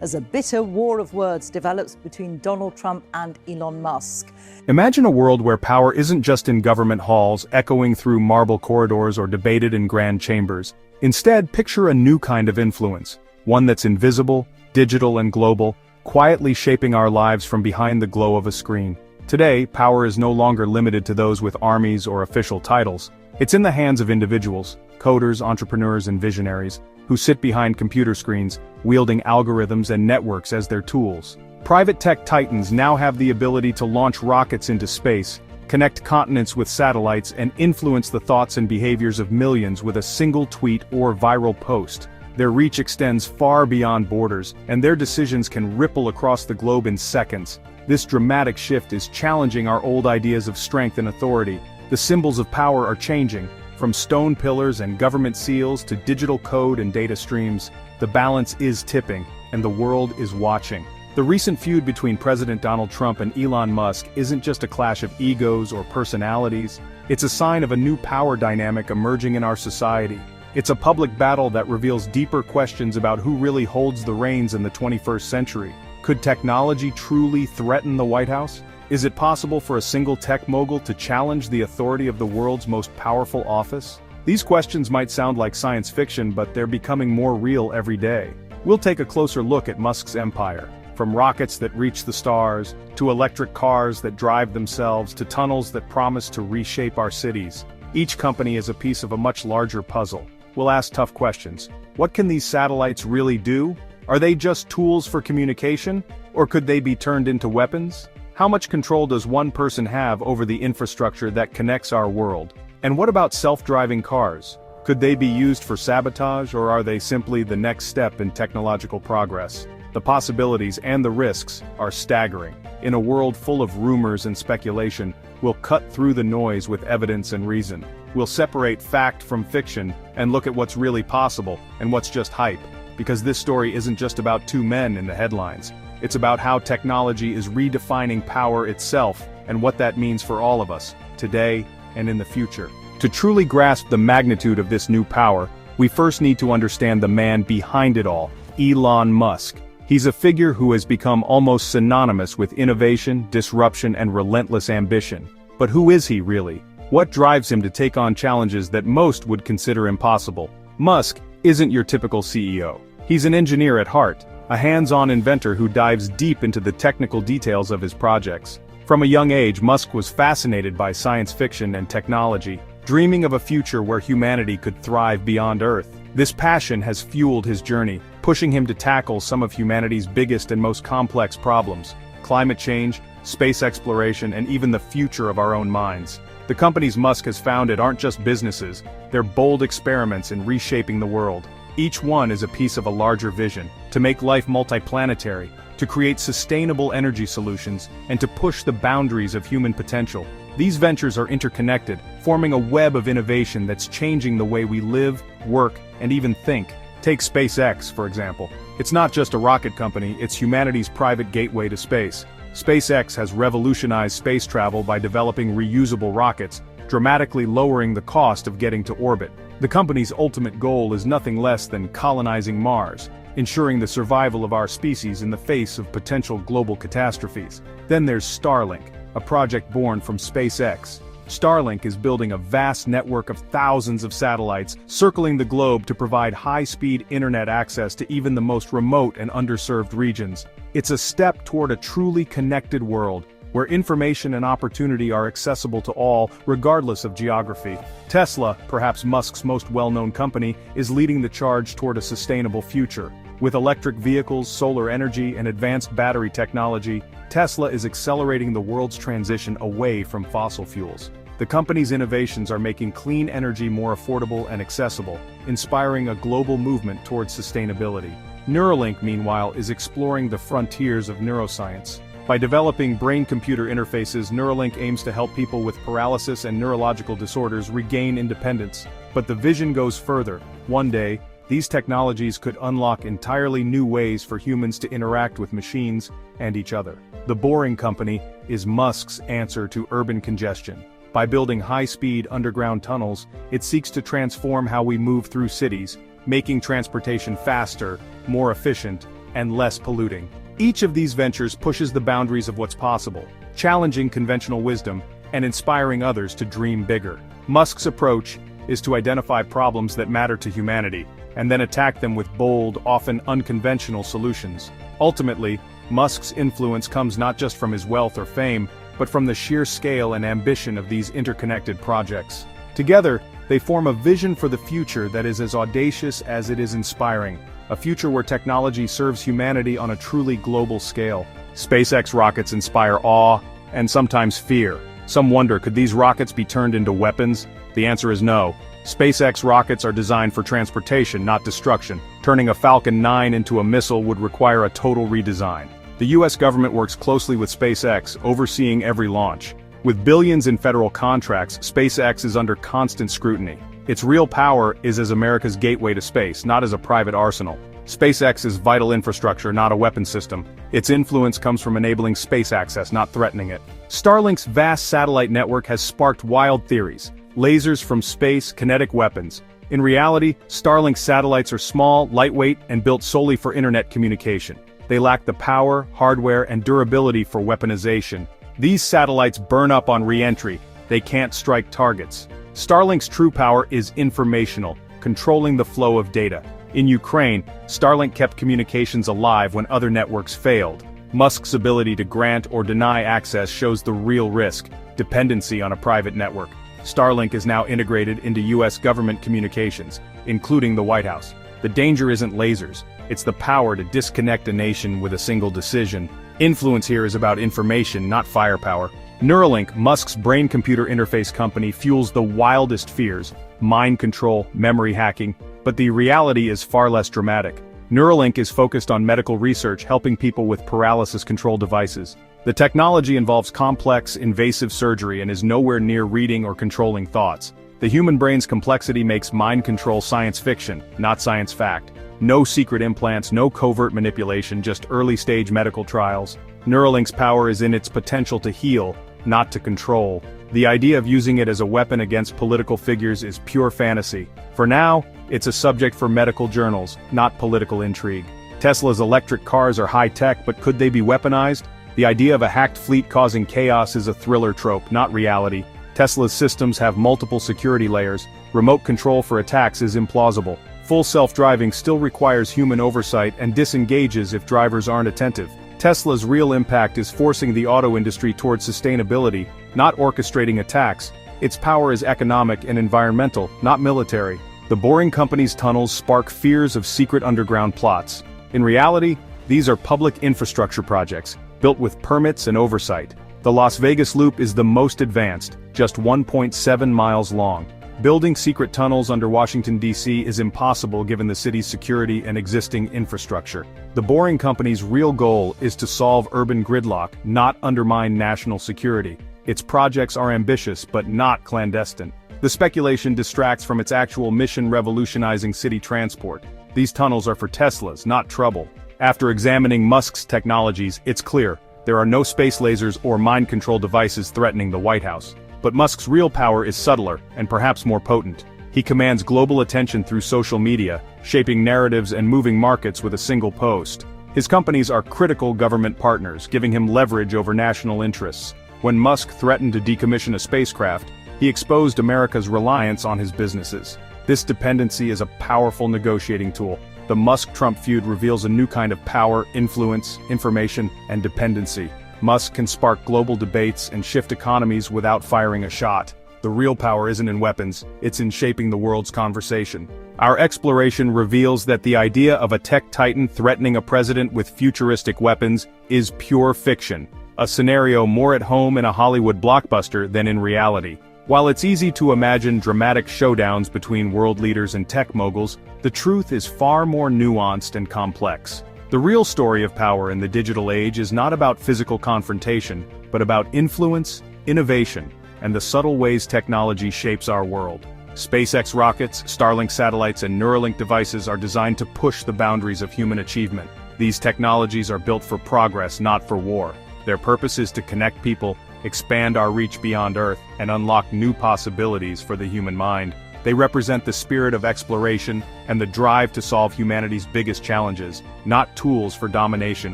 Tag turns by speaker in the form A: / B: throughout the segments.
A: as a bitter war of words develops between Donald Trump and Elon Musk.
B: Imagine a world where power isn't just in government halls, echoing through marble corridors or debated in grand chambers. Instead, picture a new kind of influence, one that's invisible, digital and global, quietly shaping our lives from behind the glow of a screen. Today, power is no longer limited to those with armies or official titles. It's in the hands of individuals, coders, entrepreneurs and visionaries, who sit behind computer screens, wielding algorithms and networks as their tools. Private tech titans now have the ability to launch rockets into space, connect continents with satellites and influence the thoughts and behaviors of millions with a single tweet or viral post. Their reach extends far beyond borders, and their decisions can ripple across the globe in seconds. This dramatic shift is challenging our old ideas of strength and authority. The symbols of power are changing, from stone pillars and government seals to digital code and data streams. The balance is tipping, and the world is watching. The recent feud between President Donald Trump and Elon Musk isn't just a clash of egos or personalities. It's a sign of a new power dynamic emerging in our society. It's a public battle that reveals deeper questions about who really holds the reins in the 21st century. Could technology truly threaten the White House? Is it possible for a single tech mogul to challenge the authority of the world's most powerful office? These questions might sound like science fiction, but they're becoming more real every day. We'll take a closer look at Musk's empire. From rockets that reach the stars, to electric cars that drive themselves, to tunnels that promise to reshape our cities. Each company is a piece of a much larger puzzle. We'll ask tough questions. What can these satellites really do? Are they just tools for communication? Or could they be turned into weapons? How much control does one person have over the infrastructure that connects our world? And what about self-driving cars? Could they be used for sabotage, or are they simply the next step in technological progress? The possibilities and the risks are staggering. In a world full of rumors and speculation, we'll cut through the noise with evidence and reason. We'll separate fact from fiction and look at what's really possible and what's just hype. Because this story isn't just about two men in the headlines. It's about how technology is redefining power itself and what that means for all of us, today and in the future. To truly grasp the magnitude of this new power, we first need to understand the man behind it all, Elon Musk. He's a figure who has become almost synonymous with innovation, disruption, and relentless ambition. But who is he really? What drives him to take on challenges that most would consider impossible? Musk isn't your typical CEO. He's an engineer at heart, a hands-on inventor who dives deep into the technical details of his projects. From a young age, Musk was fascinated by science fiction and technology, dreaming of a future where humanity could thrive beyond Earth. This passion has fueled his journey, pushing him to tackle some of humanity's biggest and most complex problems: climate change, space exploration, and even the future of our own minds. The companies Musk has founded aren't just businesses, they're bold experiments in reshaping the world. Each one is a piece of a larger vision, to make life multiplanetary, to create sustainable energy solutions, and to push the boundaries of human potential. These ventures are interconnected, forming a web of innovation that's changing the way we live, work, and even think. Take SpaceX, for example. It's not just a rocket company, it's humanity's private gateway to space. SpaceX has revolutionized space travel by developing reusable rockets, dramatically lowering the cost of getting to orbit. The company's ultimate goal is nothing less than colonizing Mars, ensuring the survival of our species in the face of potential global catastrophes. Then there's Starlink, a project born from SpaceX. Starlink is building a vast network of thousands of satellites circling the globe to provide high-speed internet access to even the most remote and underserved regions. It's a step toward a truly connected world, where information and opportunity are accessible to all, regardless of geography. Tesla, perhaps Musk's most well-known company, is leading the charge toward a sustainable future. With electric vehicles, solar energy, and advanced battery technology, Tesla is accelerating the world's transition away from fossil fuels. The company's innovations are making clean energy more affordable and accessible, inspiring a global movement towards sustainability. Neuralink, meanwhile, is exploring the frontiers of neuroscience. By developing brain-computer interfaces, Neuralink aims to help people with paralysis and neurological disorders regain independence. But the vision goes further. One day, these technologies could unlock entirely new ways for humans to interact with machines and each other. The Boring Company is Musk's answer to urban congestion. By building high-speed underground tunnels, it seeks to transform how we move through cities, making transportation faster, more efficient, and less polluting. Each of these ventures pushes the boundaries of what's possible, challenging conventional wisdom and inspiring others to dream bigger. Musk's approach is to identify problems that matter to humanity, and then attack them with bold, often unconventional solutions. Ultimately, Musk's influence comes not just from his wealth or fame, but from the sheer scale and ambition of these interconnected projects. Together, they form a vision for the future that is as audacious as it is inspiring, a future where technology serves humanity on a truly global scale. SpaceX rockets inspire awe, and sometimes fear. Some wonder, could these rockets be turned into weapons? The answer is no. SpaceX rockets are designed for transportation, not destruction. Turning a Falcon 9 into a missile would require a total redesign. The US government works closely with SpaceX, overseeing every launch. With billions in federal contracts, SpaceX is under constant scrutiny. Its real power is as America's gateway to space, not as a private arsenal. SpaceX is vital infrastructure, not a weapon system. Its influence comes from enabling space access, not threatening it. Starlink's vast satellite network has sparked wild theories. Lasers from space, kinetic weapons. In reality, Starlink satellites are small, lightweight, and built solely for internet communication. They lack the power, hardware, and durability for weaponization. These satellites burn up on re-entry. They can't strike targets. Starlink's true power is informational, controlling the flow of data. In Ukraine, Starlink kept communications alive when other networks failed. Musk's ability to grant or deny access shows the real risk: dependency on a private network. Starlink is now integrated into US government communications, including the White House. The danger isn't lasers, it's the power to disconnect a nation with a single decision. Influence here is about information, not firepower. Neuralink, Musk's brain-computer interface company, fuels the wildest fears: mind control, memory hacking, but the reality is far less dramatic. Neuralink is focused on medical research, helping people with paralysis control devices. The technology involves complex, invasive surgery and is nowhere near reading or controlling thoughts. The human brain's complexity makes mind control science fiction, not science fact. No secret implants, no covert manipulation, just early-stage medical trials. Neuralink's power is in its potential to heal, not to control. The idea of using it as a weapon against political figures is pure fantasy. For now, it's a subject for medical journals, not political intrigue. Tesla's electric cars are high-tech, but could they be weaponized? The idea of a hacked fleet causing chaos is a thriller trope, not reality. Tesla's systems have multiple security layers. Remote control for attacks is implausible. Full self-driving still requires human oversight and disengages if drivers aren't attentive. Tesla's real impact is forcing the auto industry towards sustainability, not orchestrating attacks. Its power is economic and environmental, not military. The Boring Company's tunnels spark fears of secret underground plots. In reality, these are public infrastructure projects, built with permits and oversight. The Las Vegas Loop is the most advanced, just 1.7 miles long. Building secret tunnels under Washington, D.C. is impossible given the city's security and existing infrastructure. The Boring Company's real goal is to solve urban gridlock, not undermine national security. Its projects are ambitious but not clandestine. The speculation distracts from its actual mission: revolutionizing city transport. These tunnels are for Teslas, not trouble. After examining Musk's technologies, it's clear there are no space lasers or mind control devices threatening the White House. But Musk's real power is subtler, and perhaps more potent. He commands global attention through social media, shaping narratives and moving markets with a single post. His companies are critical government partners, giving him leverage over national interests. When Musk threatened to decommission a spacecraft, he exposed America's reliance on his businesses. This dependency is a powerful negotiating tool. The Musk-Trump feud reveals a new kind of power, influence, information, and dependency. Musk can spark global debates and shift economies without firing a shot. The real power isn't in weapons, it's in shaping the world's conversation. Our exploration reveals that the idea of a tech titan threatening a president with futuristic weapons is pure fiction, a scenario more at home in a Hollywood blockbuster than in reality. While it's easy to imagine dramatic showdowns between world leaders and tech moguls, the truth is far more nuanced and complex. The real story of power in the digital age is not about physical confrontation, but about influence, innovation, and the subtle ways technology shapes our world. SpaceX rockets, Starlink satellites, and Neuralink devices are designed to push the boundaries of human achievement. These technologies are built for progress, not for war. Their purpose is to connect people, expand our reach beyond Earth, and unlock new possibilities for the human mind. They represent the spirit of exploration and the drive to solve humanity's biggest challenges, not tools for domination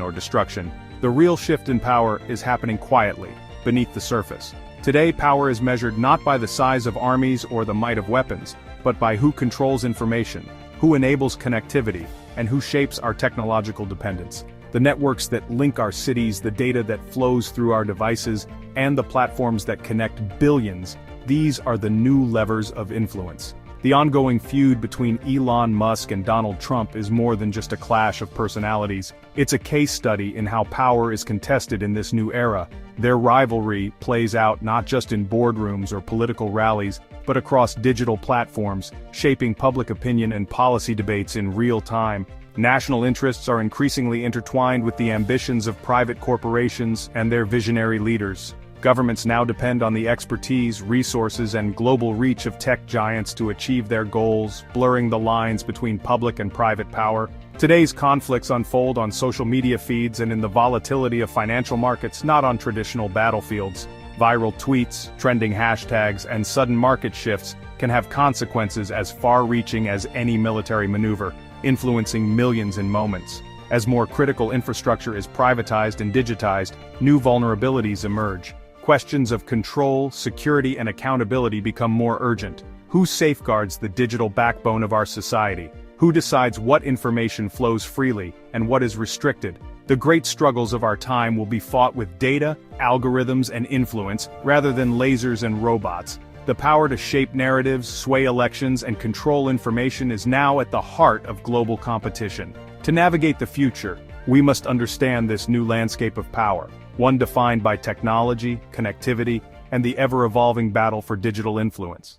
B: or destruction. The real shift in power is happening quietly, beneath the surface. Today, power is measured not by the size of armies or the might of weapons, but by who controls information, who enables connectivity, and who shapes our technological dependence. The networks that link our cities, the data that flows through our devices, and the platforms that connect billions, these are the new levers of influence. The ongoing feud between Elon Musk and Donald Trump is more than just a clash of personalities. It's a case study in how power is contested in this new era. Their rivalry plays out not just in boardrooms or political rallies, but across digital platforms, shaping public opinion and policy debates in real time. National interests are increasingly intertwined with the ambitions of private corporations and their visionary leaders. Governments now depend on the expertise, resources, and global reach of tech giants to achieve their goals, blurring the lines between public and private power. Today's conflicts unfold on social media feeds and in the volatility of financial markets, not on traditional battlefields. Viral tweets, trending hashtags, and sudden market shifts can have consequences as far-reaching as any military maneuver, influencing millions in moments. As more critical infrastructure is privatized and digitized, new vulnerabilities emerge. Questions of control, security, and accountability become more urgent. Who safeguards the digital backbone of our society? Who decides what information flows freely and what is restricted? The great struggles of our time will be fought with data, algorithms, and influence, rather than lasers and robots. The power to shape narratives, sway elections, and control information is now at the heart of global competition. To navigate the future, we must understand this new landscape of power, one defined by technology, connectivity, and the ever-evolving battle for digital influence.